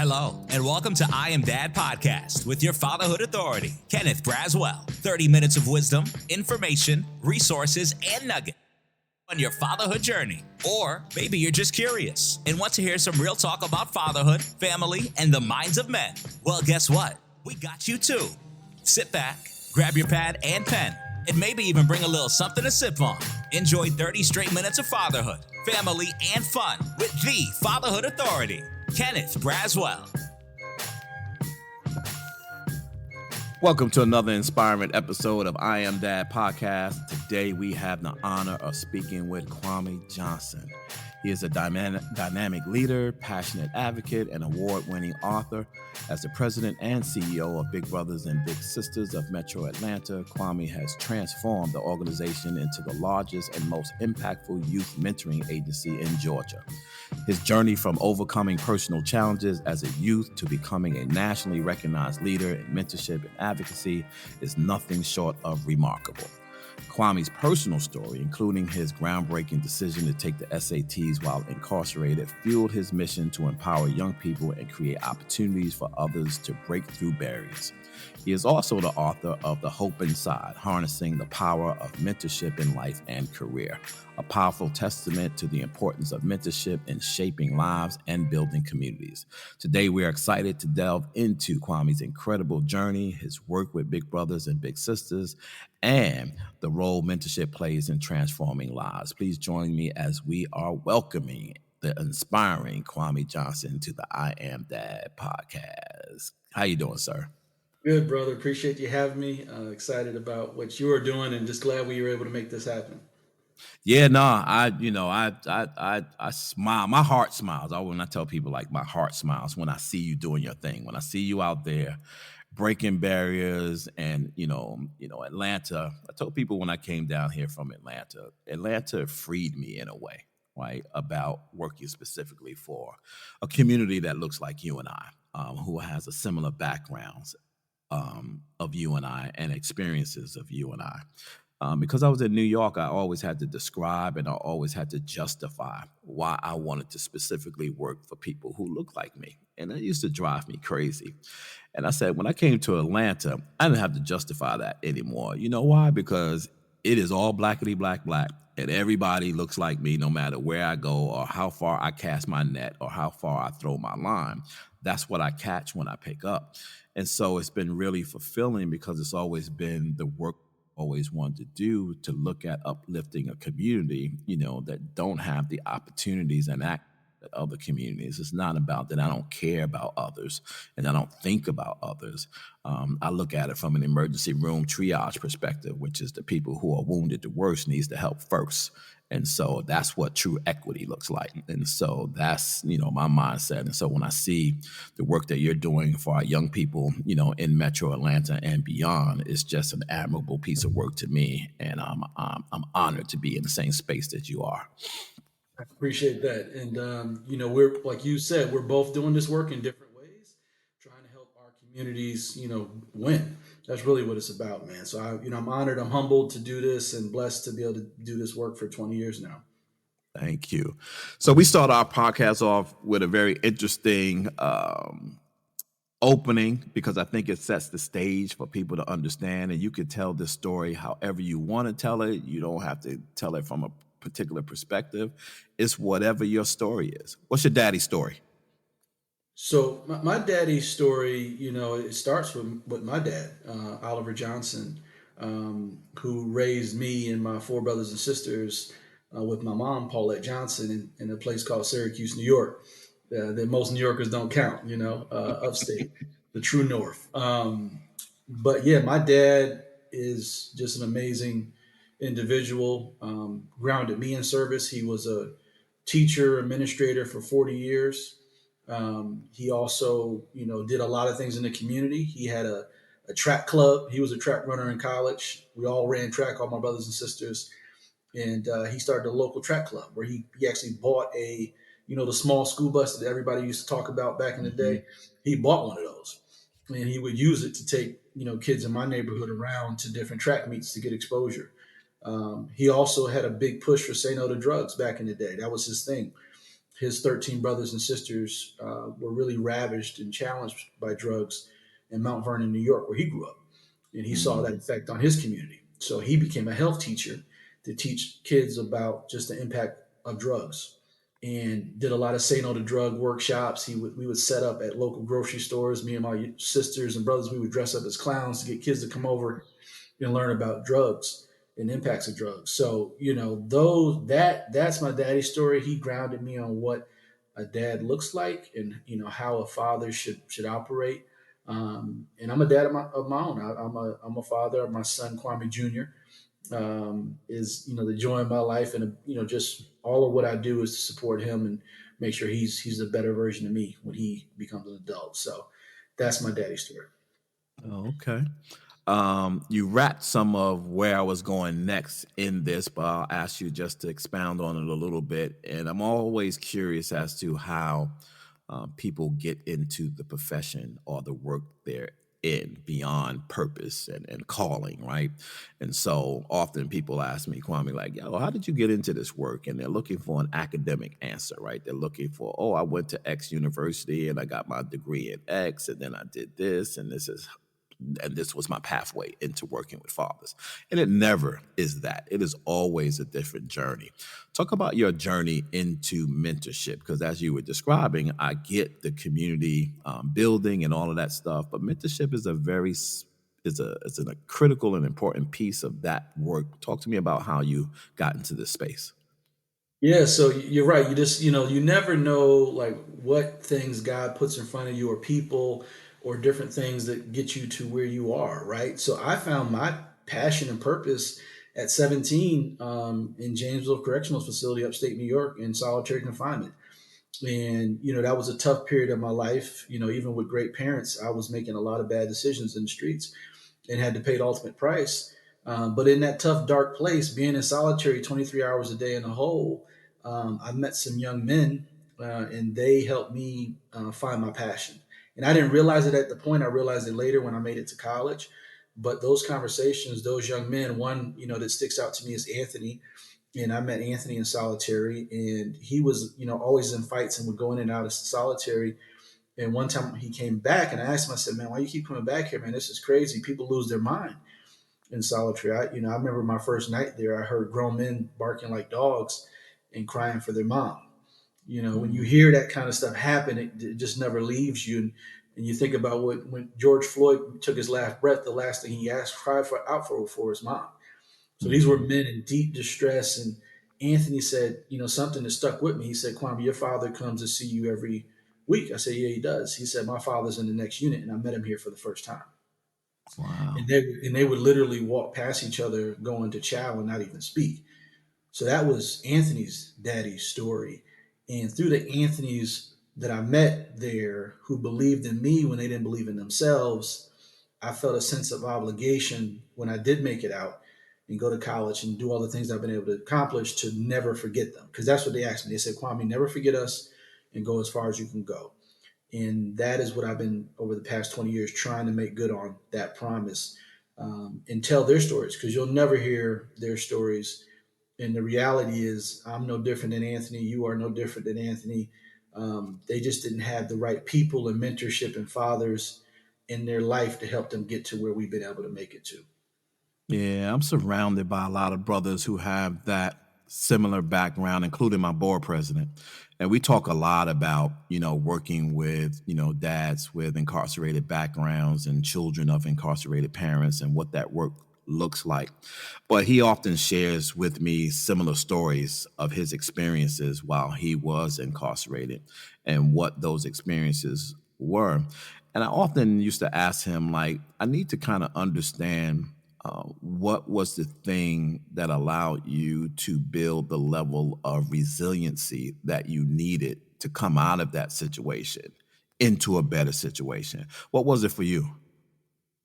Hello, and welcome to I Am Dad Podcast with your fatherhood authority, Kenneth Braswell. 30 minutes of wisdom, information, resources, and nuggets on your fatherhood journey. Or maybe you're just curious and want to hear some real talk about fatherhood, family, and the minds of men. Well, guess what? We got you too. Sit back, grab your pad and pen, and maybe even bring a little something to sip on. Enjoy 30 straight minutes of fatherhood, family, and fun with the fatherhood authority, Kenneth Braswell. Welcome to another inspiring episode of I Am Dad Podcast. Today we have the honor of speaking with Kwame Johnson. He is a dynamic leader, passionate advocate, and award-winning author. As the president and CEO of Big Brothers and Big Sisters of Metro Atlanta, Kwame has transformed the organization into the largest and most impactful youth mentoring agency in Georgia. His journey from overcoming personal challenges as a youth to becoming a nationally recognized leader in mentorship and advocacy is nothing short of remarkable. Kwame's personal story, including his groundbreaking decision to take the SATs while incarcerated, fueled his mission to empower young people and create opportunities for others to break through barriers. He is also the author of The Hope Inside, Harnessing the Power of Mentorship in Life and Career, a powerful testament to the importance of mentorship in shaping lives and building communities. Today, we are excited to delve into Kwame's incredible journey, his work with Big Brothers and Big Sisters, and the role mentorship plays in transforming lives. Please join me as we are welcoming the inspiring Kwame Johnson to the I Am Dad podcast. How you doing, sir? Good, brother. Appreciate you having me. Excited about what you are doing, and just glad we were able to make this happen. Yeah, no, I smile. My heart smiles. When I tell people, like, my heart smiles when I see you doing your thing. When I see you out there breaking barriers, and Atlanta. I told people when I came down here from Atlanta freed me in a way, right? About working specifically for a community that looks like you and I, who has a similar backgrounds of you and I and experiences of you and I. Because I was in New York, I always had to describe and I always had to justify why I wanted to specifically work for people who look like me. And that used to drive me crazy. And I said, when I came to Atlanta, I didn't have to justify that anymore. You know why? Because it is all blackity black, and everybody looks like me no matter where I go or how far I cast my net or how far I throw my line. That's what I catch when I pick up. And so it's been really fulfilling because it's always been the work I always wanted to do, to look at uplifting a community, that don't have the opportunities and act that other communities. It's not about that I don't care about others and I don't think about others. I look at it from an emergency room triage perspective, which is the people who are wounded the worst needs the help first. And so that's what true equity looks like. And so that's, my mindset. And so when I see the work that you're doing for our young people, in Metro Atlanta and beyond, it's just an admirable piece of work to me. And I'm honored to be in the same space that you are. I appreciate that. And, we're, like you said, we're both doing this work in different ways, trying to help our communities, win. That's really what it's about, man. So I'm honored, I'm humbled to do this and blessed to be able to do this work for 20 years now. Thank you. So we start our podcast off with a very interesting opening, because I think it sets the stage for people to understand, and you can tell this story however you want to tell it. You don't have to tell it from a particular perspective. It's whatever your story is. What's your daddy's story? So my daddy's story, it starts with my dad, Oliver Johnson, who raised me and my four brothers and sisters with my mom, Paulette Johnson, in a place called Syracuse, New York, that most New Yorkers don't count, upstate, the true north. But yeah, my dad is just an amazing individual, grounded me in service. He was a teacher, administrator for 40 years. He also, did a lot of things in the community. He had a track club. He was a track runner in college. We all ran track, all my brothers and sisters. And he started a local track club where he actually bought the small school bus that everybody used to talk about back in the day. He bought one of those, and he would use it to take, kids in my neighborhood around to different track meets to get exposure. He also had a big push for say no to drugs back in the day. That was his thing. his 13 brothers and sisters were really ravaged and challenged by drugs in Mount Vernon, New York, where he grew up. And he saw that Mm-hmm. effect on his community. So he became a health teacher to teach kids about just the impact of drugs, and did a lot of say no to drug workshops. We would set up at local grocery stores. Me and my sisters and brothers, we would dress up as clowns to get kids to come over and learn about drugs and impacts of drugs. So, that's my daddy's story. He grounded me on what a dad looks like, and how a father should operate. And I'm a dad of my own. I'm a father. My son Kwame Jr. Is the joy of my life, and just all of what I do is to support him and make sure he's a better version of me when he becomes an adult. So that's my daddy story. Oh, okay. You wrapped some of where I was going next in this, but I'll ask you just to expound on it a little bit. And I'm always curious as to how people get into the profession or the work they're in beyond purpose and calling, right? And so often people ask me, Kwame, like, yo, how did you get into this work? And they're looking for an academic answer, right? They're looking for, oh, I went to X university and I got my degree in X, and then I did this, and this was my pathway into working with fathers. And it never is that. It is always a different journey. Talk about your journey into mentorship, because as you were describing, I get the community building and all of that stuff, but mentorship is a critical and important piece of that work. Talk to me about how you got into this space. Yeah, so you're right. You just, you never know like what things God puts in front of you, or people, or different things that get you to where you are, right? So I found my passion and purpose at 17 in Janesville Correctional Facility, upstate New York, in solitary confinement. And, that was a tough period of my life. Even with great parents, I was making a lot of bad decisions in the streets and had to pay the ultimate price. But in that tough, dark place, being in solitary 23 hours a day in a hole, I met some young men, and they helped me find my passion. And I didn't realize it at the point. I realized it later when I made it to college. But those conversations, those young men, one, that sticks out to me is Anthony. And I met Anthony in solitary, and he was, always in fights and would go in and out of solitary. And one time he came back, and I asked him, I said, man, why you keep coming back here, man? This is crazy. People lose their mind in solitary. I remember my first night there, I heard grown men barking like dogs and crying for their mom. When you Mm, hear that kind of stuff happen, it just never leaves you. And you think about when George Floyd took his last breath, the last thing he asked, cried for his mom. So these were mhm, men in deep distress. And Anthony said, something that stuck with me. He said, Kwame, your father comes to see you every week. I said, yeah, he does. He said, my father's in the next unit, and I met him here for the first time. wow. And they would literally walk past each other going to chow and not even speak. So that was Anthony's daddy's story. And through the Anthony's that I met there, who believed in me when they didn't believe in themselves, I felt a sense of obligation when I did make it out and go to college and do all the things I've been able to accomplish, to never forget them. Because that's what they asked me. They said, Kwame, never forget us and go as far as you can go. And that is what I've been over the past 20 years trying to make good on that promise, and tell their stories, because you'll never hear their stories. And the reality is, I'm no different than Anthony. You are no different than Anthony. They just didn't have the right people and mentorship and fathers in their life to help them get to where we've been able to make it to. Yeah, I'm surrounded by a lot of brothers who have that similar background, including my board president. And we talk a lot about, working with, dads with incarcerated backgrounds and children of incarcerated parents and what that work looks like. But he often shares with me similar stories of his experiences while he was incarcerated and what those experiences were. And I often used to ask him, like, I need to kind of understand what was the thing that allowed you to build the level of resiliency that you needed to come out of that situation into a better situation? What was it for you?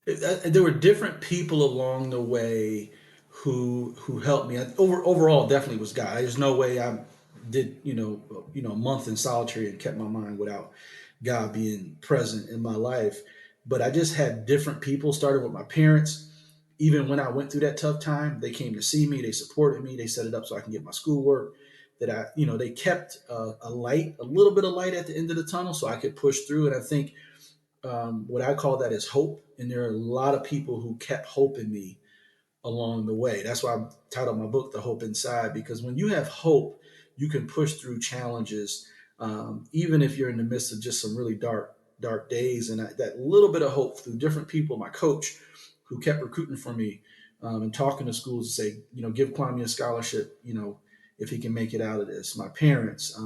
There were different people along the way who helped me. Overall, definitely was God. There's no way I did a month in solitary and kept my mind without God being present in my life. But I just had different people. Started with my parents. Even when I went through that tough time, they came to see me. They supported me. They set it up so I can get my schoolwork. that they kept a light, a little bit of light at the end of the tunnel, so I could push through. And I think what I call that is hope. And there are a lot of people who kept hope in me along the way. That's why I titled my book "The Hope Inside," because when you have hope, you can push through challenges, even if you're in the midst of just some really dark days. And that little bit of hope through different people, my coach, who kept recruiting for me, and talking to schools to say, give Kwame a scholarship, if he can make it out of this. My parents,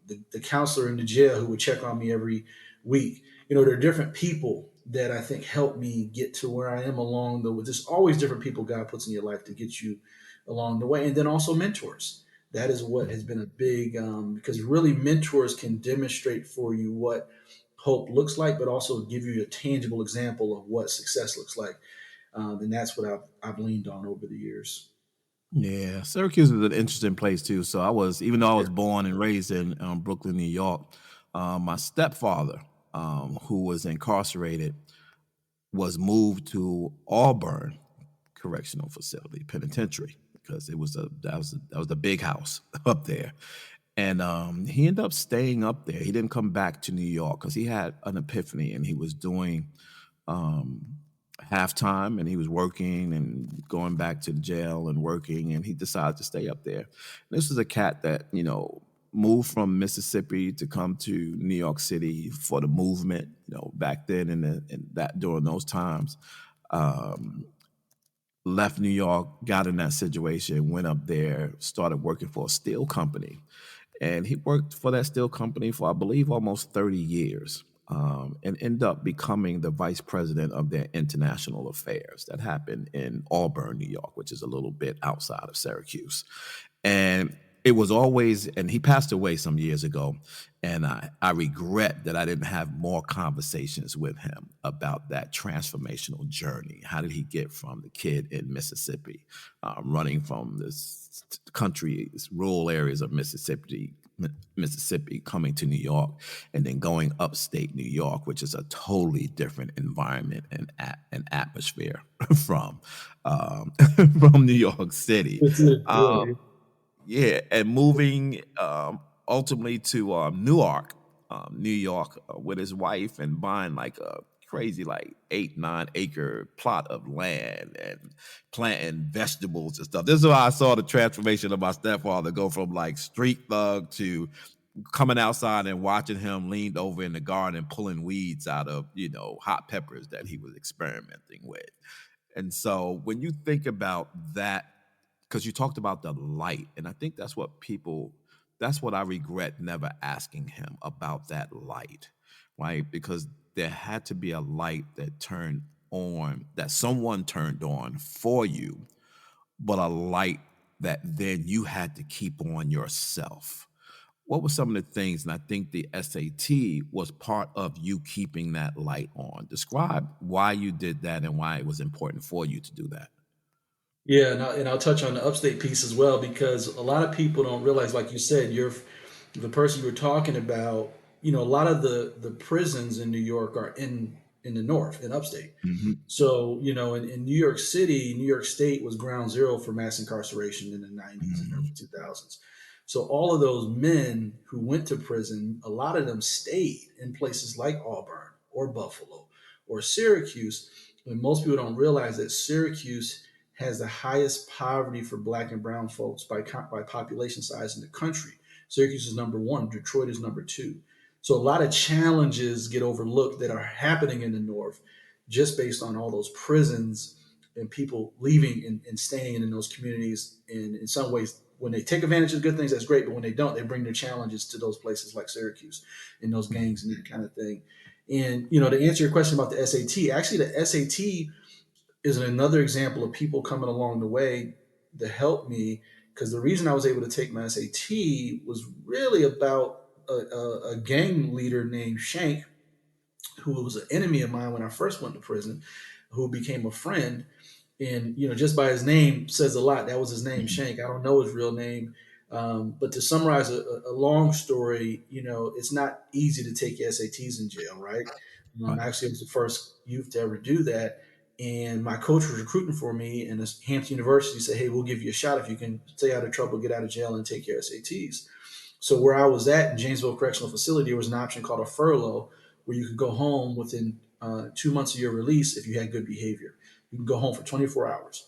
the counselor in the jail who would check on me every week. There are different people that I think helped me get to where I am along the way. There's always different people God puts in your life to get you along the way. And then also mentors. That is what has been a big, because really mentors can demonstrate for you what hope looks like, but also give you a tangible example of what success looks like. And that's what I've leaned on over the years. Yeah, Syracuse is an interesting place too. So even though I was Sure. born and raised in Brooklyn, New York, my stepfather, who was incarcerated, was moved to Auburn Correctional Facility Penitentiary because that was the big house up there, and he ended up staying up there. He didn't come back to New York because he had an epiphany and he was doing um, halftime and he was working and going back to the jail and working, and he decided to stay up there. And this was a cat that moved from Mississippi to come to New York City for the movement. Back then in that during those times. Um, Left New York, got in that situation, went up there, started working for a steel company. And he worked for that steel company for, I believe, almost 30 years, and ended up becoming the vice president of their international affairs. That happened in Auburn, New York, which is a little bit outside of Syracuse. And it was always, and he passed away some years ago. And I regret that I didn't have more conversations with him about that transformational journey. How did he get from the kid in Mississippi, running from this country, rural areas of Mississippi, coming to New York, and then going upstate New York, which is a totally different environment and atmosphere from from New York City. That's it. Um, yeah, and moving ultimately to Newark, New York, with his wife, and buying like a crazy, like 8-9 acre plot of land and planting vegetables and stuff. This is why I saw the transformation of my stepfather go from like street thug to coming outside and watching him leaned over in the garden pulling weeds out of hot peppers that he was experimenting with. And so when you think about that, because you talked about the light, and I think that's what I regret never asking him about, that light, right? Because there had to be a light that turned on, that someone turned on for you, but a light that then you had to keep on yourself. What were some of the things? And I think the SAT was part of you keeping that light on. Describe why you did that and why it was important for you to do that. Yeah, and I'll touch on the upstate piece as well, because a lot of people don't realize, like you said, you're the person you were talking about. A lot of the prisons in New York are in the north, in upstate. Hmm. So, in New York City, New York State was ground zero for mass incarceration in the 90s and early Hmm. 2000s. So, all of those men who went to prison, a lot of them stayed in places like Auburn or Buffalo or Syracuse. And most people don't realize that Syracuse has the highest poverty for Black and brown folks by population size in the country. Syracuse is number one, Detroit is number two. So, a lot of challenges get overlooked that are happening in the North just based on all those prisons and people leaving and staying in those communities. And in some ways, when they take advantage of good things, that's great. But when they don't, they bring their challenges to those places like Syracuse and those gangs and that kind of thing. And, to answer your question about the SAT, actually, the SAT is another example of people coming along the way to help me. Because the reason I was able to take my SAT was really about a gang leader named Shank, who was an enemy of mine when I first went to prison, who became a friend. And just by his name says a lot. That was his name, Shank. I don't know his real name, but to summarize a long story, it's not easy to take your SATs in jail, right? Right. Actually, I was the first youth to ever do that, And my coach was recruiting for me, and Hampton University said, "Hey, we'll give you a shot if you can stay out of trouble, get out of jail, and take your SATs." So where I was at in Janesville Correctional Facility, there was an option called a furlough, where you could go home within 2 months of your release if you had good behavior. You can go home for 24 hours.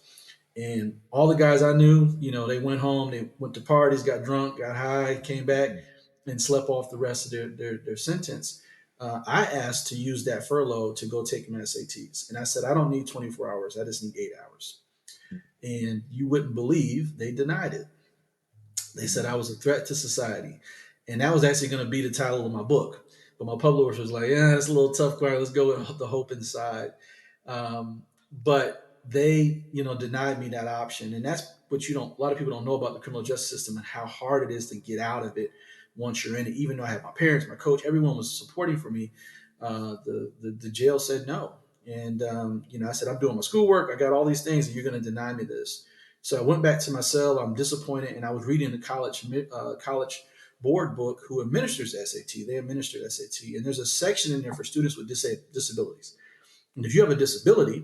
And all the guys I knew, they went home, they went to parties, got drunk, got high, came back, and slept off the rest of their sentence. I asked to use that furlough to go take my SATs. And I said, I don't need 24 hours. I just need 8 hours. And you wouldn't believe they denied it. They said I was a threat to society. And that was actually going to be the title of my book. But my publisher was like, yeah, it's a little tough, Corey. Let's go with the hope inside. But they, denied me that option. And that's what a lot of people don't know about the criminal justice system and how hard it is to get out of it once you're in it. Even though I had my parents, my coach, everyone was supporting for me, the jail said no. And, I said, I'm doing my schoolwork. I got all these things, and you're going to deny me this. So I went back to my cell. I'm disappointed, and I was reading the college board book who administers SAT. They administer SAT, and there's a section in there for students with disabilities. And if you have a disability,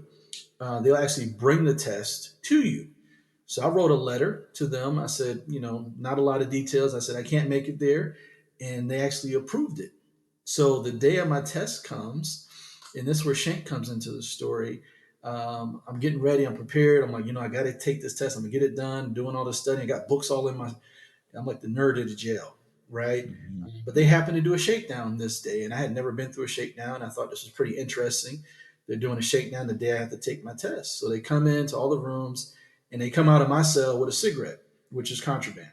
they'll actually bring the test to you. So I wrote a letter to them. I said, not a lot of details. I said I can't make it there, and they actually approved it. So the day of my test comes, and this is where Shank comes into the story. I'm getting ready. I'm prepared. I'm like, I got to take this test. I'm gonna get it done. Doing all this studying. I got books all in my. I'm like the nerd of the jail, right? But they happened to do a shakedown this day, and I had never been through a shakedown. I thought this was pretty interesting. They're doing a shakedown the day I have to take my test. So they come into all the rooms, and they come out of my cell with a cigarette, which is contraband.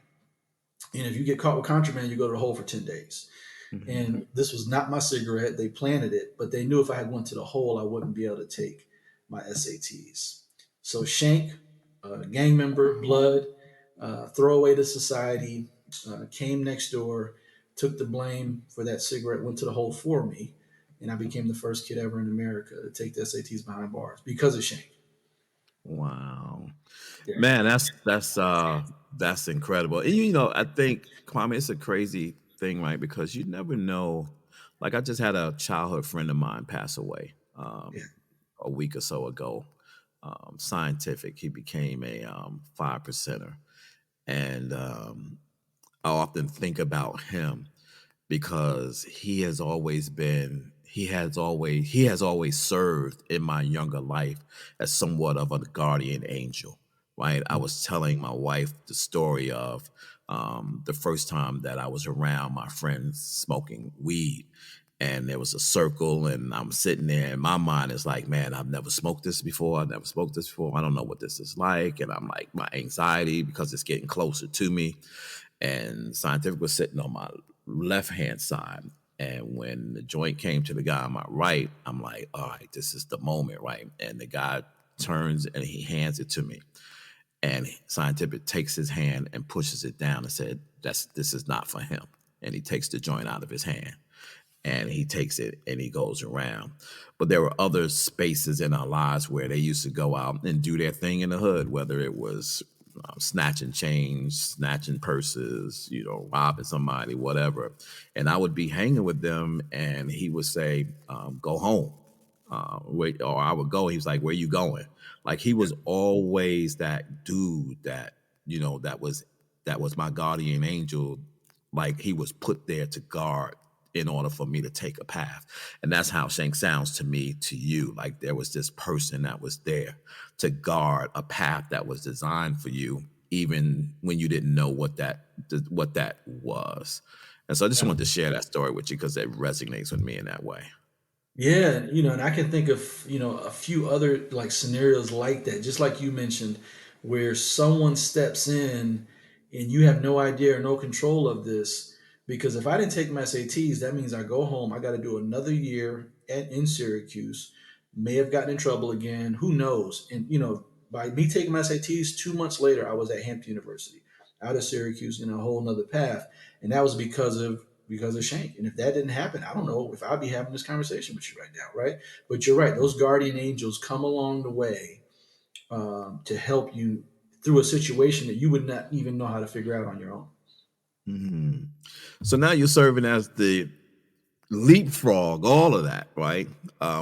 And if you get caught with contraband, you go to the hole for 10 days. Mhm. And this was not my cigarette. They planted it, but they knew if I had went to the hole, I wouldn't be able to take my SATs. So Shank, gang member, blood, throwaway to society, came next door, took the blame for that cigarette, went to the hole for me, and I became the first kid ever in America to take the SATs behind bars because of Shank. Wow. Yeah. Man, that's incredible. And I think, Kwame, it's a crazy thing, right? Because you never know. Like, I just had a childhood friend of mine pass away Yeah. a week or so ago. Scientific, he became a 5%er, and I often think about him because he has always served in my younger life as somewhat of a guardian angel, right? I was telling my wife the story of the first time that I was around my friends smoking weed, and there was a circle, and I'm sitting there, and my mind is like, man, I've never smoked this before. I've never smoked this before. I don't know what this is like. And I'm like, my anxiety because it's getting closer to me. And Scientific was sitting on my left hand side. And when the joint came to the guy on my right, I'm like, all right, this is the moment, right? And the guy turns and he hands it to me. And Scientific takes his hand and pushes it down and said, this is not for him. And he takes the joint out of his hand and he takes it and he goes around. But there were other spaces in our lives where they used to go out and do their thing in the hood, whether it was snatching chains, snatching purses, robbing somebody, whatever. And I would be hanging with them, and he would say, "Go home." Wait, or I would go. He was like, "Where you going?" Like, he was always that dude that that was my guardian angel. Like, he was put there to guard in order for me to take a path. And that's how Shank sounds to me, to you. Like, there was this person that was there to guard a path that was designed for you, even when you didn't know what that was. And so I just wanted to share that story with you because it resonates with me in that way. Yeah, and I can think of, a few other like scenarios like that, just like you mentioned, where someone steps in and you have no idea or no control of this. Because if I didn't take my SATs, that means I go home, I got to do another year in Syracuse, may have gotten in trouble again, who knows? And, by me taking my SATs, 2 months later, I was at Hampton University, out of Syracuse in a whole nother path. And that was because of Shank. And if that didn't happen, I don't know if I'd be having this conversation with you right now, right? But you're right; those guardian angels come along the way to help you through a situation that you would not even know how to figure out on your own. Mhm. So now you're serving as the leapfrog, all of that, right?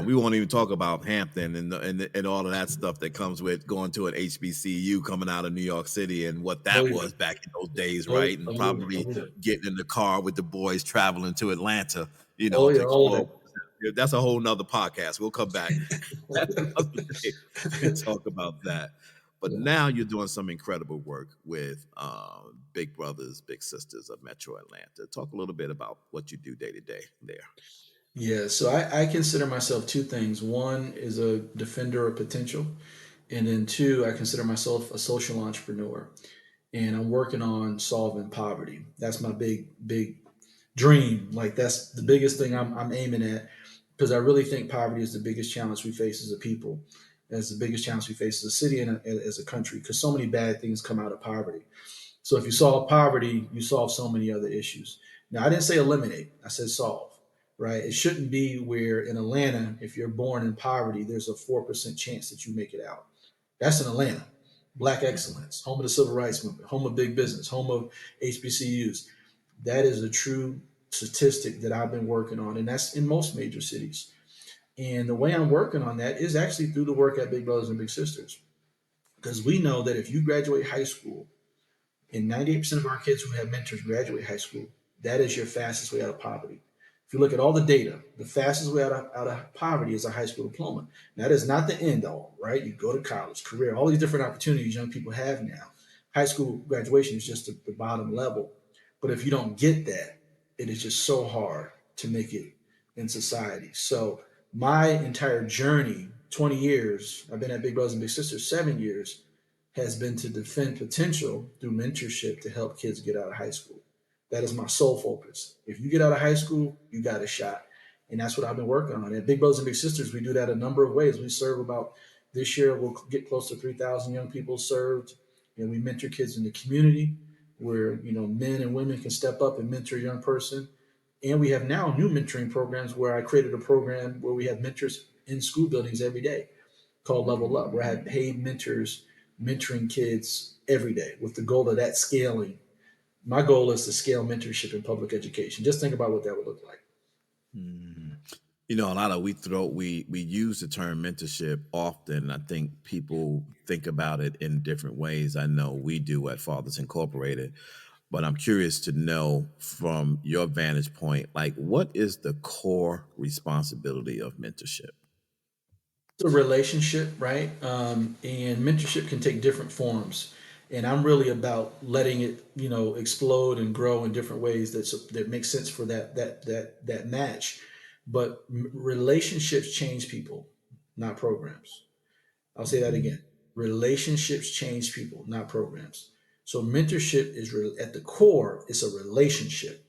We won't even talk about Hampton and all of that stuff that comes with going to an HBCU coming out of New York City and what Oh that yeah. was back in those days, Oh, right? And oh, probably oh yeah. getting in the car with the boys traveling to Atlanta, Oh to yeah. All of explore. that. That's a whole nother podcast. We'll come back another day and talk about that. But Yeah. now you're doing some incredible work with Big Brothers, Big Sisters of Metro Atlanta. Talk a little bit about what you do day to day there. Yeah. So I consider myself two things. One is a defender of potential, and then two, I consider myself a social entrepreneur. And I'm working on solving poverty. That's my big dream. Like that's the biggest thing I'm aiming at, because I really think poverty is the biggest challenge we face as a people, as the biggest challenge we face as a city and as a country, because so many bad things come out of poverty. So if you solve poverty, you solve so many other issues. Now, I didn't say eliminate, I said solve, right? It shouldn't be where in Atlanta, if you're born in poverty, there's a 4% chance that you make it out. That's in Atlanta. Black excellence, home of the civil rights movement, home of big business, home of HBCUs. That is a true statistic that I've been working on, and that's in most major cities. And the way I'm working on that is actually through the work at Big Brothers and Big Sisters, because we know that if you graduate high school, and 98% of our kids who have mentors graduate high school, that is your fastest way out of poverty. If you look at all the data, the fastest way out of poverty is a high school diploma. Now, that is not the end all, right? You go to college, career, all these different opportunities young people have now. High school graduation is just the bottom level. But if you don't get that, it is just so hard to make it in society. So, my entire journey, 20 years, I've been at Big Brothers and Big Sisters 7 years, has been to defend potential through mentorship to help kids get out of high school. That is my sole focus. If you get out of high school, you got a shot. And that's what I've been working on. At Big Brothers and Big Sisters, we do that a number of ways. We serve about, this year, we'll get close to 3,000 young people served. And we mentor kids in the community where, men and women can step up and mentor a young person. And we have now new mentoring programs where I created a program where we have mentors in school buildings every day called Level Up, where I had paid mentors mentoring kids every day with the goal of that scaling. My goal is to scale mentorship in public education. Just think about what that would look like. Mm. A lot of we use the term mentorship often. I think people think about it in different ways. I know we do at Fathers Incorporated, but I'm curious to know from your vantage point, like what is the core responsibility of mentorship? It's a relationship, right? And mentorship can take different forms. And I'm really about letting it, explode and grow in different ways that make sense for that match. But relationships change people, not programs. I'll say that again. Relationships change people, not programs. So mentorship is at the core, it's a relationship.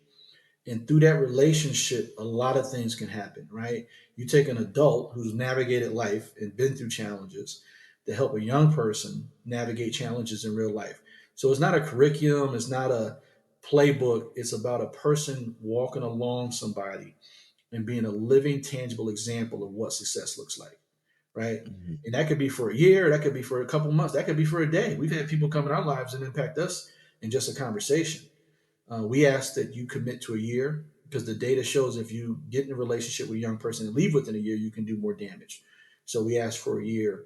And through that relationship, a lot of things can happen, right? You take an adult who's navigated life and been through challenges to help a young person navigate challenges in real life. So it's not a curriculum, it's not a playbook, it's about a person walking along somebody and being a living, tangible example of what success looks like, right? Mhm. And that could be for a year, that could be for a couple months, that could be for a day. We've had people come in our lives and impact us in just a conversation. We ask that you commit to a year because the data shows if you get in a relationship with a young person and leave within a year, you can do more damage. So we ask for a year,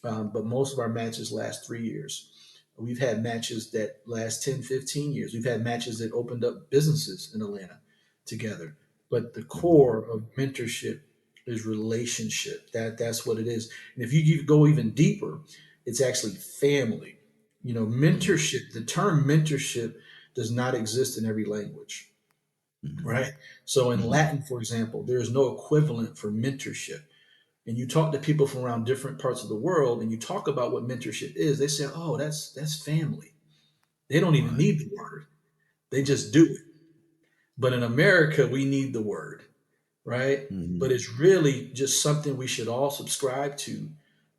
but most of our matches last 3 years. We've had matches that last 10, 15 years. We've had matches that opened up businesses in Atlanta together. But the Mhm. core of mentorship is relationship. That's what it is. And if you go even deeper, it's actually family. Mhm. Mentorship, the term mentorship does not exist in every language, Mhm. right? So in Mhm. Latin, for example, there is no equivalent for mentorship. And you talk to people from around different parts of the world and you talk about what mentorship is, they say, oh, that's family. They don't even Right. need the word. They just do it. But in America, we need the word, right? Mhm. But it's really just something we should all subscribe to,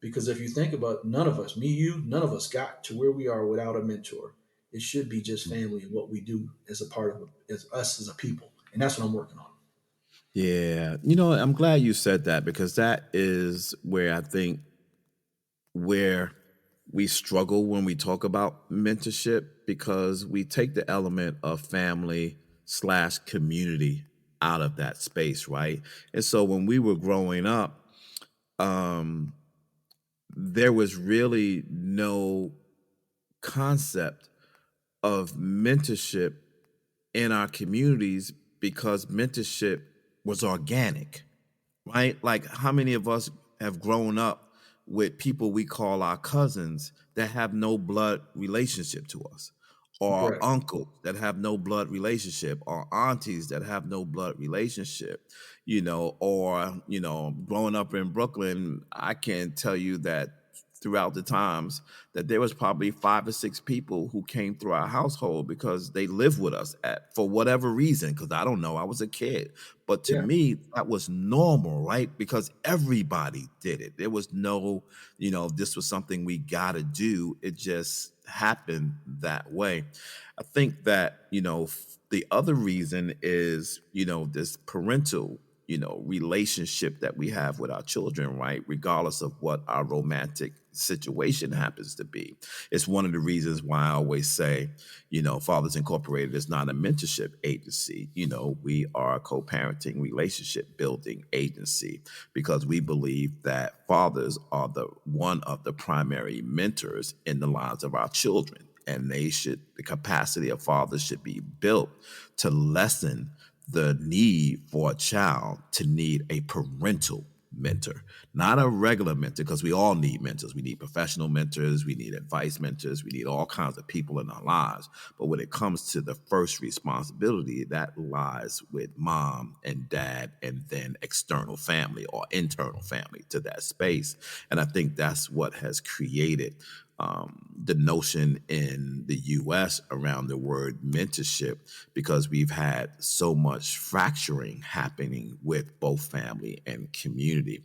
because if you think about none of us, me, you, none of us got to where we are without a mentor. It should be just family and what we do as a part of as us as a people. And that's what I'm working on. Yeah. I'm glad you said that because that is where I think where we struggle when we talk about mentorship because we take the element of family slash community out of that space, right? And so when we were growing up, um, there was really no concept of mentorship in our communities because mentorship was organic, right? Like, how many of us have grown up with people we call our cousins that have no blood relationship to us, or Right. uncles that have no blood relationship, or aunties that have no blood relationship, or, growing up in Brooklyn, I can tell you that throughout the times that there was probably 5 or 6 people who came through our household because they lived with us for whatever reason, because I don't know, I was a kid. But to Yeah. me, that was normal, right? Because everybody did it. There was no, this was something we got to do. It just happened that way. I think that, the other reason is, this parental, relationship that we have with our children, right? Regardless of what our romantic situation happens to be. It's one of the reasons why I always say, Fathers Incorporated is not a mentorship agency. We are a co-parenting relationship building agency because we believe that fathers are one of the primary mentors in the lives of our children. And the capacity of fathers should be built to lessen the need for a child to need a parental mentor, not a regular mentor, because we all need mentors. We need professional mentors, we need advice mentors, we need all kinds of people in our lives. But when it comes to the first responsibility, that lies with mom and dad, and then external family or internal family to that space. And I think that's what has created the notion in the US around the word mentorship, because we've had so much fracturing happening with both family and community.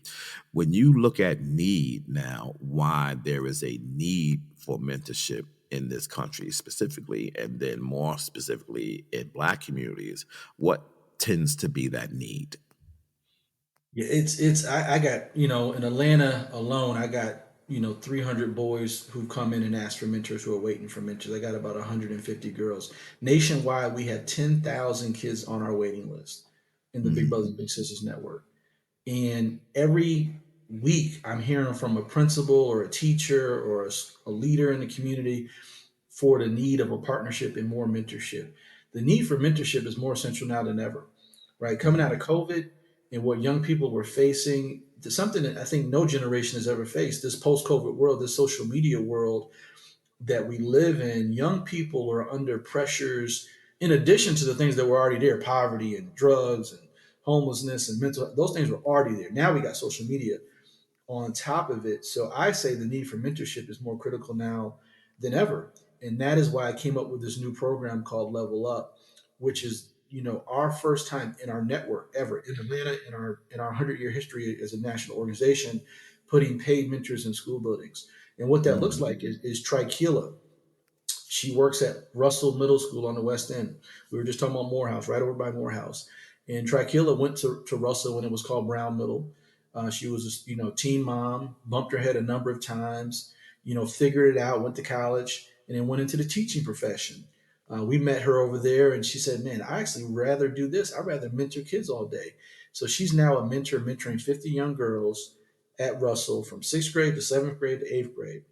When you look at need now, why there is a need for mentorship in this country specifically, and then more specifically in Black communities, what tends to be that need? Yeah, I got, in Atlanta alone, I got, 300 boys who come in and ask for mentors who are waiting for mentors. I got about 150 girls. Nationwide, we had 10,000 kids on our waiting list in the Big Mhm. Brothers and Big Sisters Network. And every week, I'm hearing from a principal or a teacher or a leader in the community for the need of a partnership and more mentorship. The need for mentorship is more essential now than ever, right? Coming out of COVID and what young people were facing, something that I think no generation has ever faced, this post COVID world, this social media world that we live in, young people are under pressures in addition to the things that were already there, poverty and drugs and homelessness and mental, those things were already there. Now we got social media on top of it. So I say the need for mentorship is more critical now than ever. And that is why I came up with this new program called Level Up, which is, our first time in our network ever in Atlanta in our 100-year history as a national organization, putting paid mentors in school buildings. And what that looks Mhm. like is Trikila. She works at Russell Middle School on the West End. We were just talking about Morehouse, right over by Morehouse. And Trikila went to Russell when it was called Brown Middle. She was, teen mom, bumped her head a number of times, figured it out, went to college, and then went into the teaching profession. We met her over there, and she said, "Man, I actually rather do this. I'd rather mentor kids all day." So she's now a mentor, mentoring 50 young girls at Russell from sixth grade to seventh grade to eighth grade.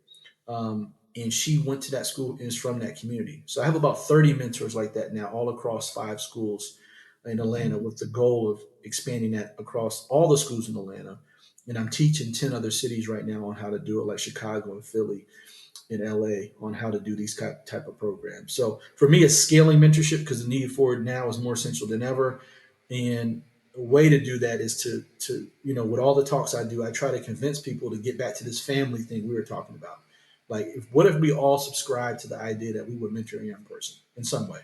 And she went to that school and is from that community. So I have about 30 mentors like that now, all across 5 schools in Atlanta, with the goal of expanding that across all the schools in Atlanta. And I'm teaching 10 other cities right now on how to do it, like Chicago and Philly and LA, on how to do these type of programs. So for me, it's scaling mentorship because the need for it now is more essential than ever. And a way to do that is to with all the talks I do, I try to convince people to get back to this family thing we were talking about. Like, what if we all subscribe to the idea that we would mentor a young person in some way,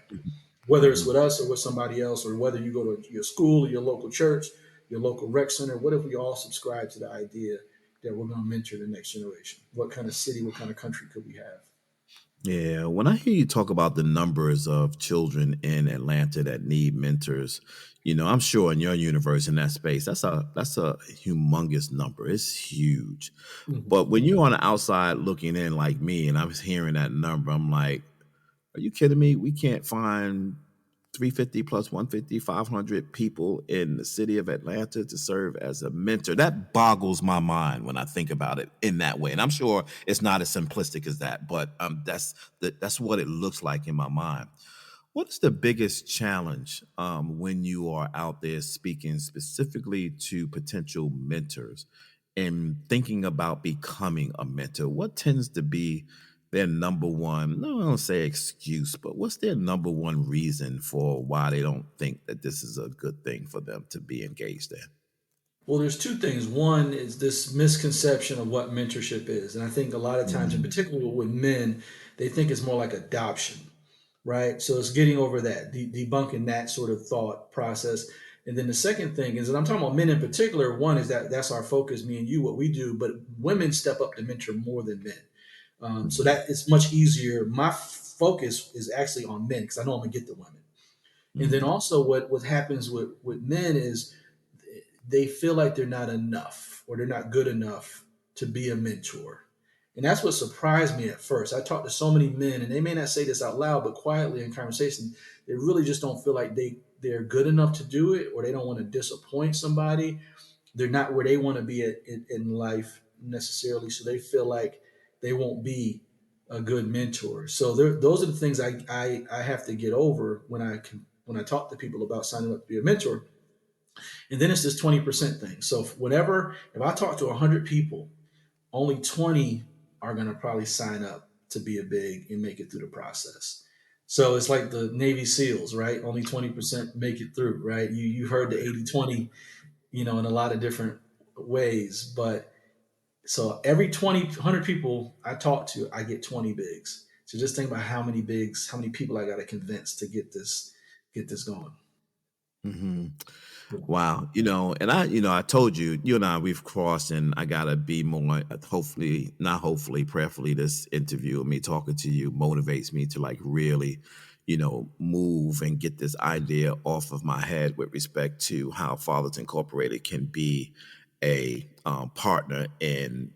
whether it's Mhm. with us or with somebody else, or whether you go to your school or your local church, your local rec center. What if we all subscribe to the idea that we're going to mentor the next generation? What kind of city, what kind of country could we have? Yeah, when I hear you talk about the numbers of children in Atlanta that need mentors, I'm sure in your universe in that space, that's a humongous number. It's huge. Mhm. But when you're on the outside looking in like me, and I was hearing that number, I'm like, are you kidding me? We can't find 350 plus 150, 500 people in the city of Atlanta to serve as a mentor. That boggles my mind when I think about it in that way. And I'm sure it's not as simplistic as that, but that's what it looks like in my mind. What is the biggest challenge when you are out there speaking specifically to potential mentors and thinking about becoming a mentor? What tends to be their number one, no, I don't say excuse, but what's their number one reason for why they don't think that this is a good thing for them to be engaged in? Well, there's two things. One is this misconception of what mentorship is. And I think a lot of times, in Mm, particular with men, they think it's more like adoption, right? So it's getting over that, debunking that sort of thought process. And then the second thing is, and I'm talking about men in particular, one is that that's our focus, me and you, what we do, but women step up to mentor more than men. So mhm, that it's much easier. My focus is actually on men because I know I'm gonna get the women. And then mhm, also what happens with men is they feel like they're not enough or they're not good enough to be a mentor. And that's what surprised me at first. I talked to so many men, and they may not say this out loud, but quietly in conversation, they really just don't feel like they're good enough to do it, or they don't want to disappoint somebody. They're not where they want to be in life necessarily, so they feel like they won't be a good mentor. So those are the things I have to get over when I talk to people about signing up to be a mentor. And then it's this 20% thing. So if I talk to 100 people, only 20 are going to probably sign up to be a big and make it through the process. So it's like the Navy SEALs, right? Only 20% make it through, right? You've heard the 80-20, in a lot of different ways. But so every 100 people I talk to, I get 20 bigs. So just think about how many people I got to convince to get this going. mhm. Wow, and I told you, you and I, we've crossed, and I gotta be more. Hopefully, not hopefully, prayerfully, this interview and me talking to you motivates me to like really, move and get this idea off of my head with respect to how Fathers Incorporated can be a partner in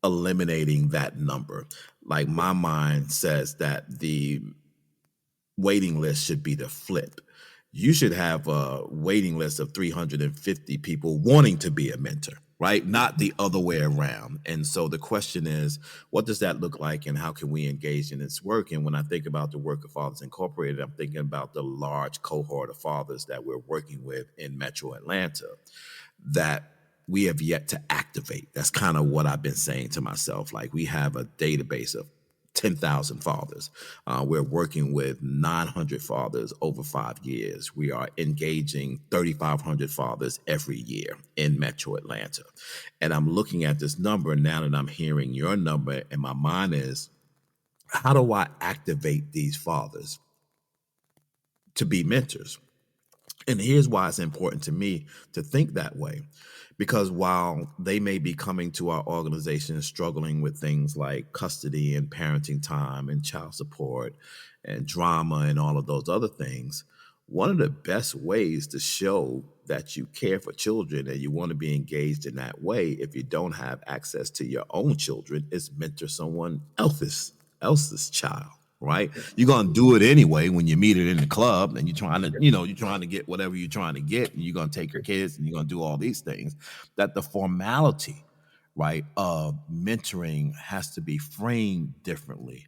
eliminating that number. Like my mind says that the waiting list should be the flip. You should have a waiting list of 350 people wanting to be a mentor, right? Not the other way around. And so the question is, what does that look like and how can we engage in its work? And when I think about the work of Fathers Incorporated, I'm thinking about the large cohort of fathers that we're working with in Metro Atlanta that we have yet to activate. That's kind of what I've been saying to myself. Like we have a database of 10,000 fathers. We're working with 900 fathers over 5 years. We are engaging 3,500 fathers every year in Metro Atlanta. And I'm looking at this number now that I'm hearing your number, and my mind is, how do I activate these fathers to be mentors? And here's why it's important to me to think that way. Because while they may be coming to our organization struggling with things like custody and parenting time and child support and drama and all of those other things, one of the best ways to show that you care for children and you want to be engaged in that way, if you don't have access to your own children, is mentor someone else's child, right? You're gonna do it anyway when you meet it in the club and you're trying to get whatever you're trying to get, and you're gonna take your kids and you're gonna do all these things. That the formality, right, of mentoring has to be framed differently,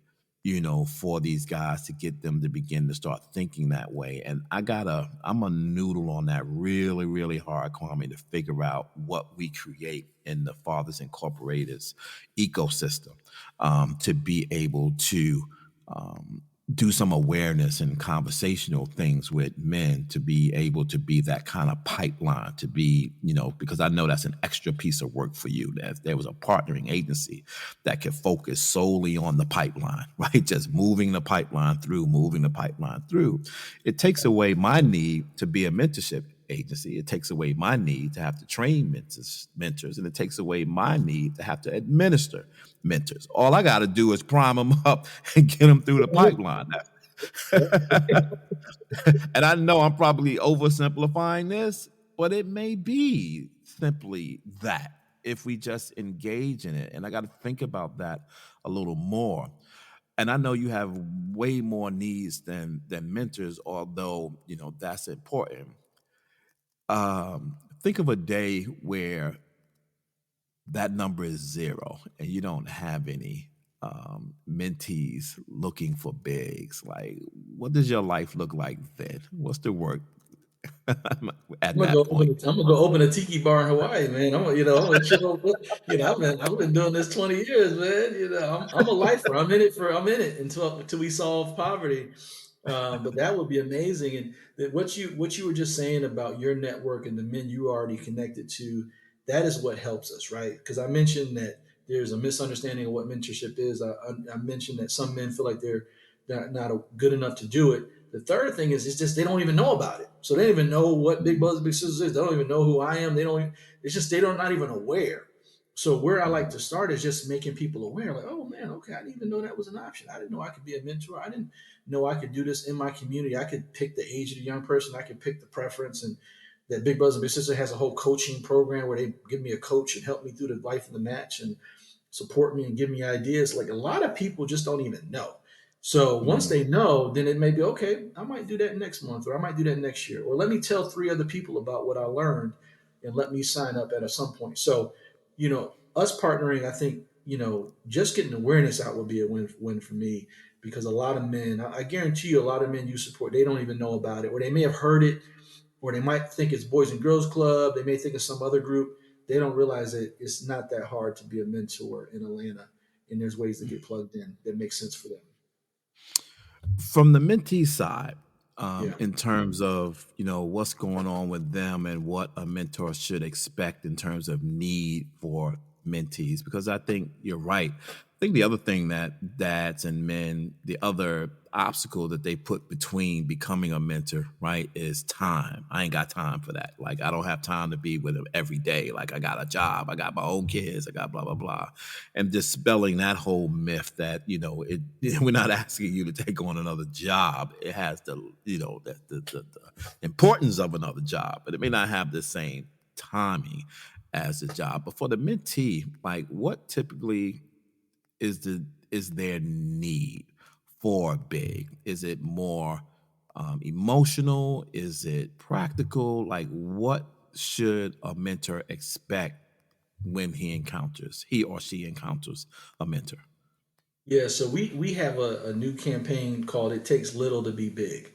for these guys to get them to begin to start thinking that way. And I'm a noodle on that really, really hard, Kwame, to figure out what we create in the Fathers Incorporated's ecosystem to be able to do some awareness and conversational things with men to be able to be that kind of pipeline to be, because I know that's an extra piece of work for you. That if there was a partnering agency that could focus solely on the pipeline, right? Just moving the pipeline through, it takes away my need to be a mentorship agency. It takes away my need to have to train mentors, and it takes away my need to have to administer mentors. All I got to do is prime them up and get them through the pipeline. And I know I'm probably oversimplifying this, but it may be simply that if we just engage in it. And I got to think about that a little more. and I know you have way more needs than mentors, although that's important. Think of a day where that number is zero and you don't have any mentees looking for bigs. Like, what does your life look like then? What's the work at that point? I'm gonna go open a tiki bar in Hawaii, man. I'm gonna chill. I've been doing this 20 years, man. I'm a lifer. I'm in it until we solve poverty. But that would be amazing. And what you were just saying about your network and the men you already connected to, that is what helps us, right? Because I mentioned that there's a misunderstanding of what mentorship is. I mentioned that some men feel like they're not good enough to do it. The third thing is, it's just they don't even know about it. So they don't even know what Big Brothers Big Sisters is. They don't even know who I am. They don't. It's just they don't not even aware. So where I like to start is just making people aware. Like, oh man, okay, I didn't even know that was an option. I didn't know I could be a mentor. I didn't know I could do this in my community. I could pick the age of the young person. I could pick the preference, and that Big Brothers Big Sisters has a whole coaching program where they give me a coach and help me through the life of the match and support me and give me ideas. Like a lot of people just don't even know. So once Mhm. they know, then it may be okay. I might do that next month, or I might do that next year, or let me tell three other people about what I learned, and let me sign up at some point. So, us partnering, I think, just getting awareness out would be a win for me because a lot of men, I guarantee you, a lot of men you support, they don't even know about it, or they may have heard it, or they might think it's Boys and Girls Club. They may think it's some other group. They don't realize that it's not that hard to be a mentor in Atlanta, and there's ways to get plugged in that make sense for them. From the mentee side, Yeah. in terms of what's going on with them and what a mentor should expect in terms of need for mentees, because I think you're right. I think the other thing that dads and men, the other obstacle that they put between becoming a mentor, right, is time. I ain't got time for that. Like, I don't have time to be with them every day. Like, I got a job, I got my own kids, I got blah blah blah, and dispelling that whole myth that we're not asking you to take on another job. It has the importance of another job, but it may not have the same timing as the job. But for the mentee, like, what typically is their need for big? Is it more emotional? Is it practical? Like, what should a mentor expect when he or she encounters a mentor? Yeah. So we have a new campaign called "It Takes Little to Be Big."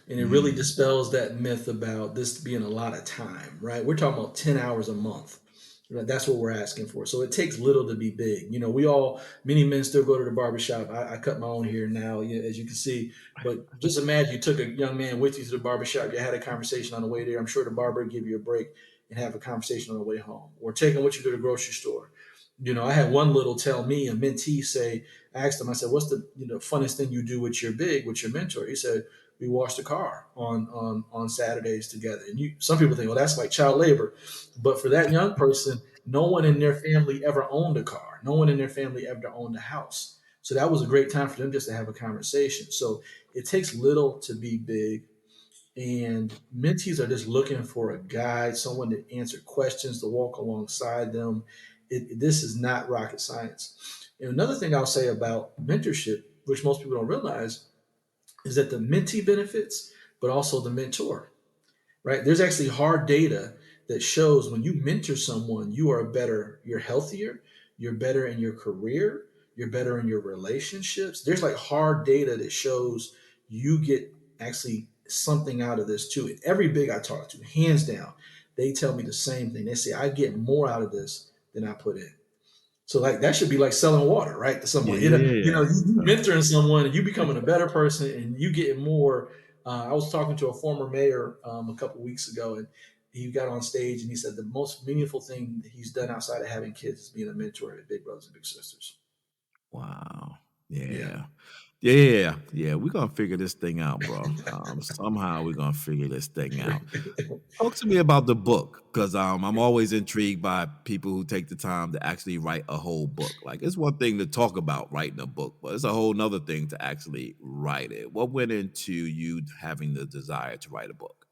And it really Mm. dispels that myth about this being a lot of time, right? We're talking about 10 hours a month. Right? That's what we're asking for. So it takes little to be big. Many men still go to the barbershop. I cut my own hair now, as you can see. But just imagine you took a young man with you to the barbershop. You had a conversation on the way there. I'm sure the barber would give you a break and have a conversation on the way home. Or take him with you to the grocery store. I had one little tell me, a mentee say, I asked him, I said, what's the funnest thing you do with your mentor? He said, we wash the car on Saturdays together. And some people think, well, that's like child labor, but for that young person, no one in their family ever owned a car. No one in their family ever owned a house. So that was a great time for them just to have a conversation. So it takes little to be big. And mentees are just looking for a guide, someone to answer questions, to walk alongside them. This is not rocket science. And another thing I'll say about mentorship, which most people don't realize, is that the mentee benefits, but also the mentor, right? There's actually hard data that shows when you mentor someone, you're healthier, you're better in your career, you're better in your relationships. There's like hard data that shows you get actually something out of this too. And every big I talk to, hands down, they tell me the same thing. They say, I get more out of this than I put in. So like that should be like selling water, right, to someone. Yeah. You mentoring someone and you becoming a better person and you getting more. I was talking to a former mayor a couple weeks ago, and he got on stage and he said the most meaningful thing that he's done outside of having kids is being a mentor to Big Brothers and Big Sisters. Wow. Yeah. Yeah. Yeah. Yeah. We're gonna figure this thing out, bro. Somehow we're gonna figure this thing out. Talk to me about the book, because I'm always intrigued by people who take the time to actually write a whole book. Like, it's one thing to talk about writing a book, but it's a whole nother thing to actually write it. What went into you having the desire to write a book?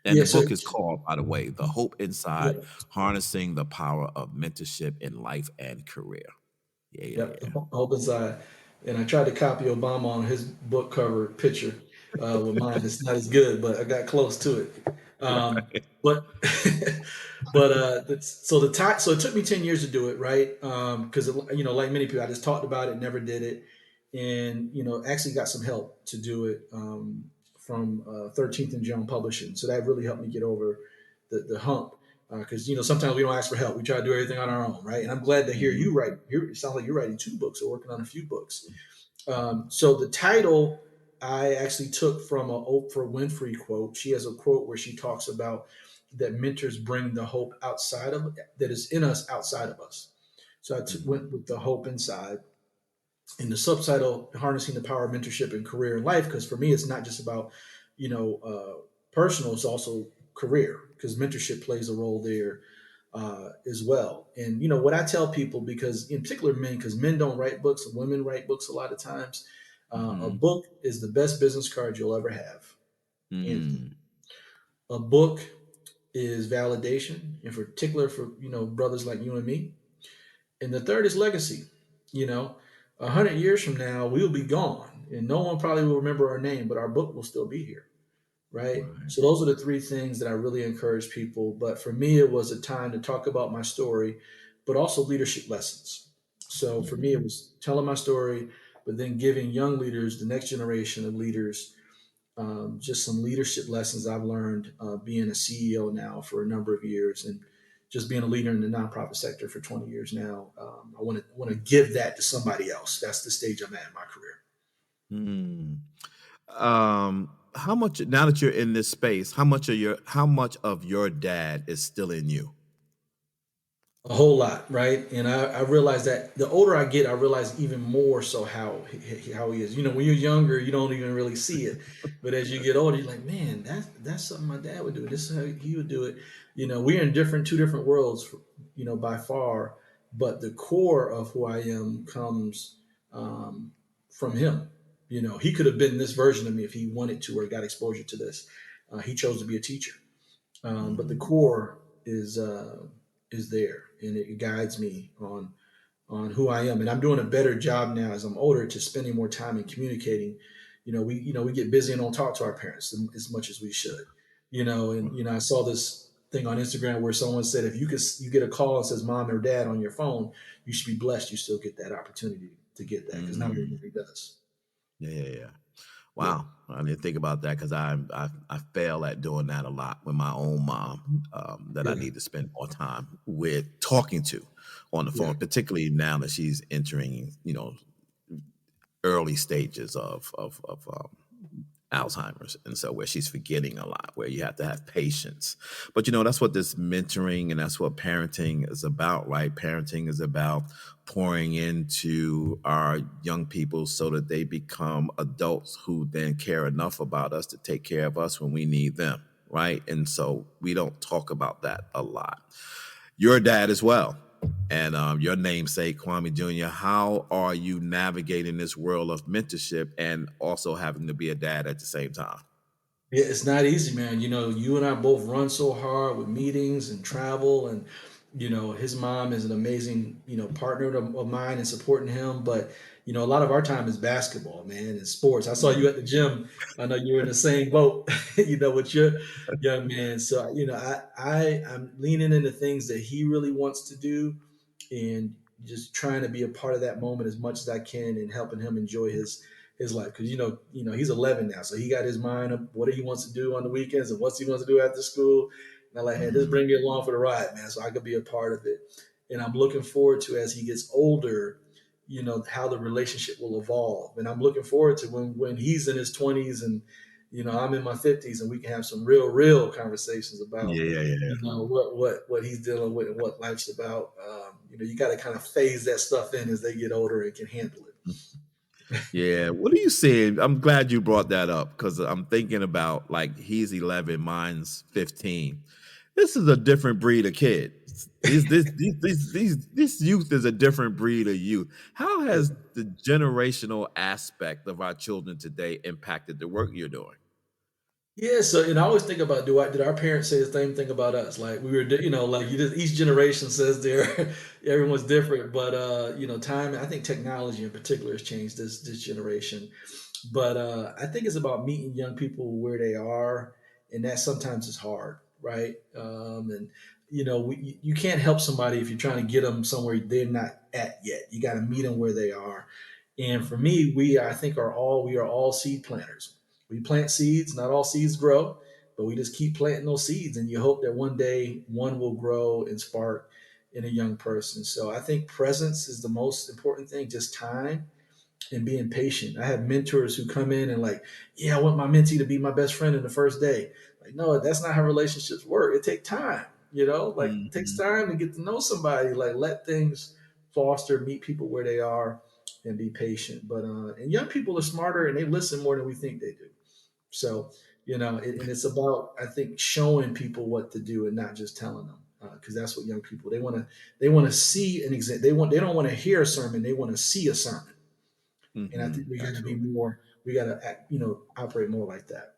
And Yeah. the So book is called, by the way, The Hope Inside: yeah. Harnessing the Power of Mentorship in Life and Career. Yeah, yeah, Yep. yeah. Hope inside. and I tried to copy Obama on his book cover picture with mine. It's not as good, but I got close to it. But so so it took me 10 years to do it, right? Because like many people, I just talked about it, never did it, and actually got some help to do it from 13th and Jones Publishing. So that really helped me get over the hump. Because sometimes we don't ask for help; we try to do everything on our own, right? And I'm glad to hear Mhm. you write. It sounds like you're writing 2 books or working on a few books. So the title I actually took from a Oprah Winfrey quote. She has a quote where she talks about that mentors bring the hope outside of that is in us outside of us. So went with the hope inside, and the subtitle harnessing the power of mentorship in career and life. Because for me, it's not just about personal; it's also career because mentorship plays a role there as well. And what I tell people, because in particular men, because men don't write books, women write books a lot of times. A Mhm. book is the best business card you'll ever have, hands down. Mm. A book is validation, in particular for brothers like you and me. And the third is legacy. You know, 100 years from now, we'll be gone, and no one probably will remember our name, but our book will still be here, right? Right. So those are the 3 things that I really encourage people. But for me, it was a time to talk about my story, but also leadership lessons. So for me, it Mhm. was telling my story, but then giving young leaders, the next generation of leaders, just some leadership lessons I've learned being a CEO now for a number of years, and just being a leader in the nonprofit sector for 20 years now. I want to give that to somebody else. That's the stage I'm at in my career. Mm. How much now that you're in this space? How much of your dad is still in you? A whole lot, right? And I realize that the older I get, I realize even more so how he is. When you're younger, you don't even really see it, but as you get older, you're like, man, that's something my dad would do. This is how he would do it. We're in 2 different worlds, by far, but the core of who I am comes from him. He could have been this version of me if he wanted to or got exposure to this. He chose to be a teacher, but the Mhm. core is there, and it guides me on who I am. And I'm doing a better job now as I'm older to spending more time in communicating. We get busy and don't talk to our parents as much as we should. And I saw this thing on Instagram where someone said if you get a call and says mom or dad on your phone, you should be blessed. You still get that opportunity to get that because not Mm. everybody does. Yeah, yeah, yeah. Yeah, Wow, I didn't think about that because I fail at doing that a lot with my own mom. That I yeah, need to spend more time with talking to on the yeah. phone, particularly now that she's entering, early stages of Alzheimer's, and so where she's forgetting a lot, where you have to have patience. But that's what this mentoring and that's what parenting is about, right? Parenting is about pouring into our young people so that they become adults who then care enough about us to take care of us when we need them, right? And so we don't talk about that a lot. Your dad as well, and your namesake, Kwame Jr. How are you navigating this world of mentorship and also having to be a dad at the same time? Yeah, it's not easy, man. You and I both run so hard with meetings and travel, and his mom is an amazing, partner of mine and supporting him. But a lot of our time is basketball, man, and sports. I saw you Mhm. at the gym. I know you were in the same boat, with your young man. So I'm leaning into things that he really wants to do, and just trying to be a part of that moment as much as I can and helping him enjoy his life because he's 11 now, so he got his mind up what he wants to do on the weekends and what he wants to do after school. And I'm like, hey, just Mhm. bring me along for the ride, man, so I could be a part of it. And I'm looking forward to as he gets older, how the relationship will evolve. And I'm looking forward to when he's in his 20s and I'm in my 50s and we can have some real conversations about Yeah, yeah, yeah. what he's dealing with and what life's about. You got to kind of phase that stuff in as they get older and can handle it. Yeah. What are you saying? I'm glad you brought that up because I'm thinking about like he's 11, mine's 15. This is a different breed of kid. This youth is a different breed of youth. How Yeah. has the generational aspect of our children today impacted the work you're doing? Yeah, so and I always think about did our parents say the same thing about us? Like we were, like you just each generation says they're everyone's different, but time. I think technology in particular has changed this generation. But I think it's about meeting young people where they are, and that sometimes is hard, right? And you can't help somebody if you're trying to get them somewhere they're not at yet. You got to meet them where they are. And for me, I think we are all seed planters. We plant seeds. Not all seeds grow, but we just keep planting those seeds, and you hope that one day one will grow and spark in a young person. So I think presence is the most important thing. Just time and being patient. I have mentors who come in and like, yeah, I want my mentee to be my best friend in the first day. Like, no, that's not how relationships work. It takes time, like it takes Mhm. time to get to know somebody. Like let things foster, meet people where they are and be patient. But and young people are smarter and they listen more than we think they do. So, and it's about, I think, showing people what to do and not just telling them. Because that's what young people they want to see an example. They don't want to hear a sermon. They want to see a sermon. And I think we got to be Absolutely. more, we got to act, operate more like that.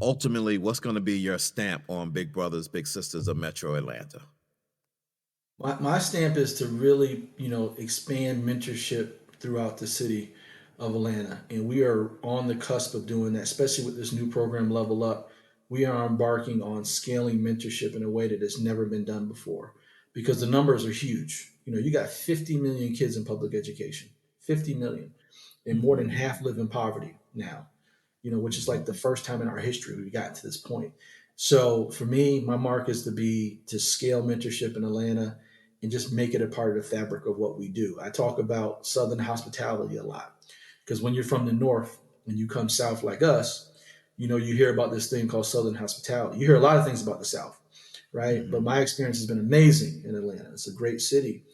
Ultimately, what's going to be your stamp on Big Brothers Big Sisters of Metro Atlanta? My stamp is to really, expand mentorship throughout the city of Atlanta. And we are on the cusp of doing that, especially with this new program, Level Up. We are embarking on scaling mentorship in a way that has never been done before because the numbers are huge. You got 50 million kids in public education, 50 million, and more than Mhm. half live in poverty now. Which is like the Mhm. first time in our history we've gotten to this point. So for me, my mark is to scale mentorship in Atlanta and just make it a part of the fabric of what we do. I talk about Southern hospitality a lot because when you're from the North and you come South like us, you hear about this thing called Southern hospitality. You hear a lot of things about the South, right? But Mhm. my experience has been amazing in Atlanta. It's a great city.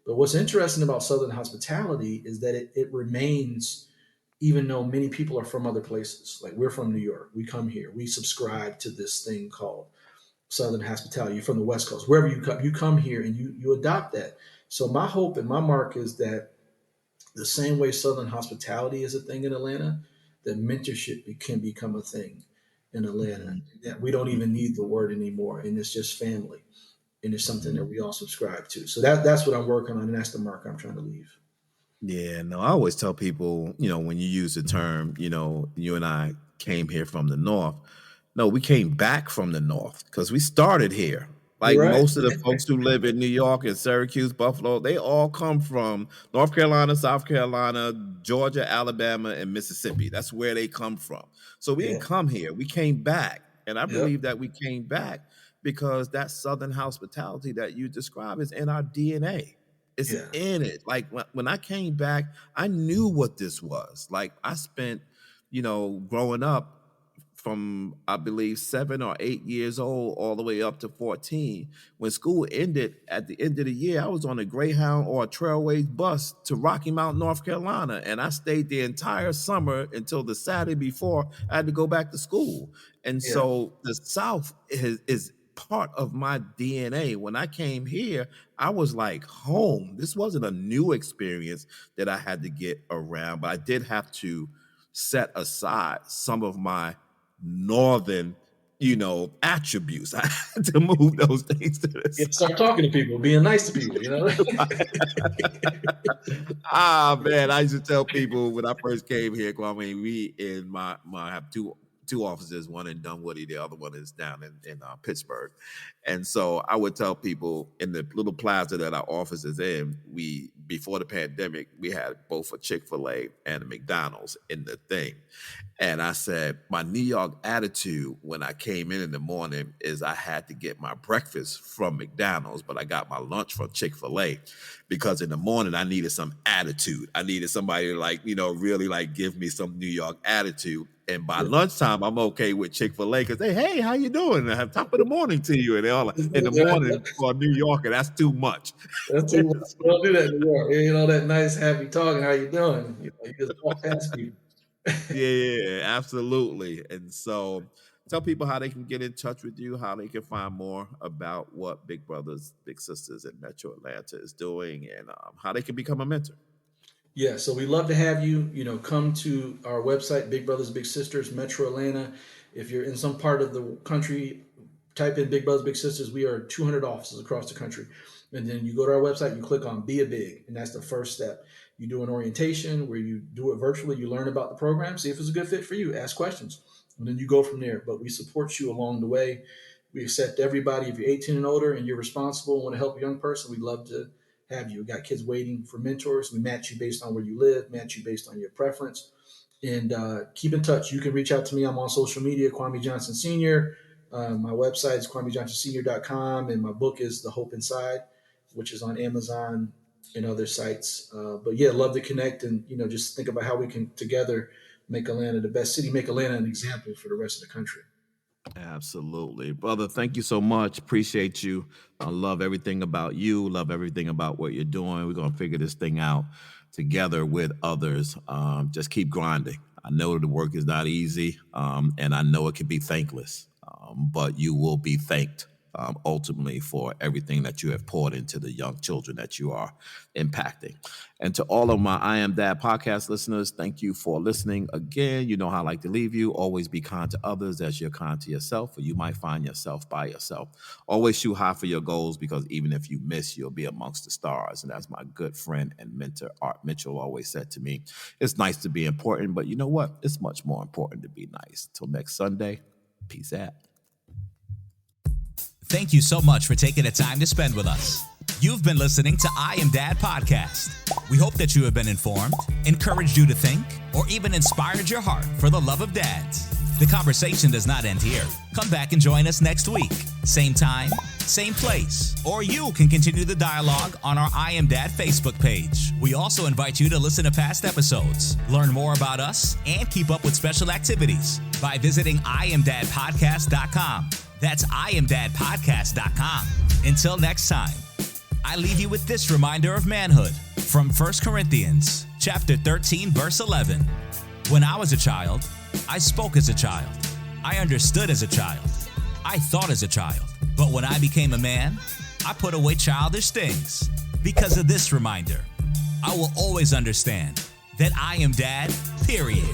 But what's interesting about Southern hospitality is that it remains, even though many people are from other places. Like we're from New York, we come here, we subscribe to this thing called Southern hospitality. You're from the West Coast, wherever you come here and you adopt that. So my hope and my mark is that the same way Southern hospitality is a thing in Atlanta, that mentorship can become a thing in Atlanta. Mhm. That we don't even need the word anymore, and it's just family, and it's something that Mhm. we all subscribe to. So that's what I'm working on, and that's the mark I'm trying to leave. Yeah, no, I always tell people, when you use the term, you and I came here from the North. No, we came back from the North because we started here. Like You're right. most of the folks who live in New York and Syracuse, Buffalo, they all come from North Carolina, South Carolina, Georgia, Alabama, and Mississippi. That's where they come from. So we didn't Yeah. come here. We came back. And I Yep. believe that we came back because that Southern hospitality that you describe is in our DNA. It's Yeah. in it. Like when I came back, I knew what this was. Like I spent, growing up from I believe 7 or 8 years old all the way up to 14. When school ended at the end of the year, I was on a Greyhound or a Trailways bus to Rocky Mount, North Carolina, and I stayed the entire summer until the Saturday before I had to go back to school. And Yeah. so the South is part of my DNA. When I came here, I was like home. This wasn't a new experience that I had to get around, but I did have to set aside some of my northern, attributes. I had to move those things to the Yeah, side. start talking to people, being nice to people. Ah man, I used to tell people when I first came here, Kwame, we in my I have two offices, one in Dunwoody, the other one is down in Pittsburgh. And so I would tell people in the little plaza that our office is in, we before the pandemic, we had both a Chick-fil-A and a McDonald's in the thing. And I said, my New York attitude when I came in the morning is I had to get my breakfast from McDonald's, but I got my lunch from Chick-fil-A because in the morning I needed some attitude. I needed somebody to like, really like give me some New York attitude. And by Yeah. lunchtime, I'm okay with Chick-fil-A because they, hey, how you doing? I have top of the morning to you. And they're all like, in the morning for a New Yorker, that's too much. That's too much. You don't do that in New York. That nice, happy talking. How you doing? You just walk past people. Yeah, absolutely. And so tell people how they can get in touch with you, how they can find more about what Big Brothers, Big Sisters in Metro Atlanta is doing, and how they can become a mentor. Yeah, so we love to have you. Come to our website, Big Brothers Big Sisters, Metro Atlanta. If you're in some part of the country, type in Big Brothers Big Sisters. We are 200 offices across the country, and then you go to our website, you click on Be a Big, and that's the first step. You do an orientation where you do it virtually. You learn about the program, see if it's a good fit for you, ask questions, and then you go from there. But we support you along the way. We accept everybody. If you're 18 and older and you're responsible and want to help a young person, we'd love to have you. We got kids waiting for mentors. We match you based on where you live, match you based on your preference, and keep in touch. You can reach out to me. I'm on social media, Kwame Johnson Sr. My website is kwamejohnsonsenior.com, and my book is The Hope Inside, which is on Amazon and other sites. But yeah, love to connect and, just think about how we can together make Atlanta the best city, make Atlanta an example for the rest of the country. Absolutely. Brother, thank you so much. Appreciate you. I love everything about you. Love everything about what you're doing. We're going to figure this thing out together with others. Just keep grinding. I know the work is not easy, and I know it can be thankless, but you will be thanked ultimately for everything that you have poured into the young children that you are impacting. And to all of my I Am Dad podcast listeners, thank you for listening. Again, you know how I like to leave you. Always be kind to others as you're kind to yourself, or you might find yourself by yourself. Always shoot high for your goals, because even if you miss, you'll be amongst the stars. And as my good friend and mentor, Art Mitchell, always said to me, it's nice to be important, but you know what? It's much more important to be nice. Till next Sunday, peace out. Thank you so much for taking the time to spend with us. You've been listening to I Am Dad Podcast. We hope that you have been informed, encouraged you to think, or even inspired your heart for the love of dads. The conversation does not end here. Come back and join us next week. Same time, same place. Or you can continue the dialogue on our I Am Dad Facebook page. We also invite you to listen to past episodes, learn more about us, and keep up with special activities by visiting IamDadPodcast.com. That's IamDadPodcast.com. Until next time, I leave you with this reminder of manhood from 1 Corinthians chapter 13, verse 11. When I was a child, I spoke as a child. I understood as a child. I thought as a child. But when I became a man, I put away childish things. Because of this reminder, I will always understand that I am dad, period.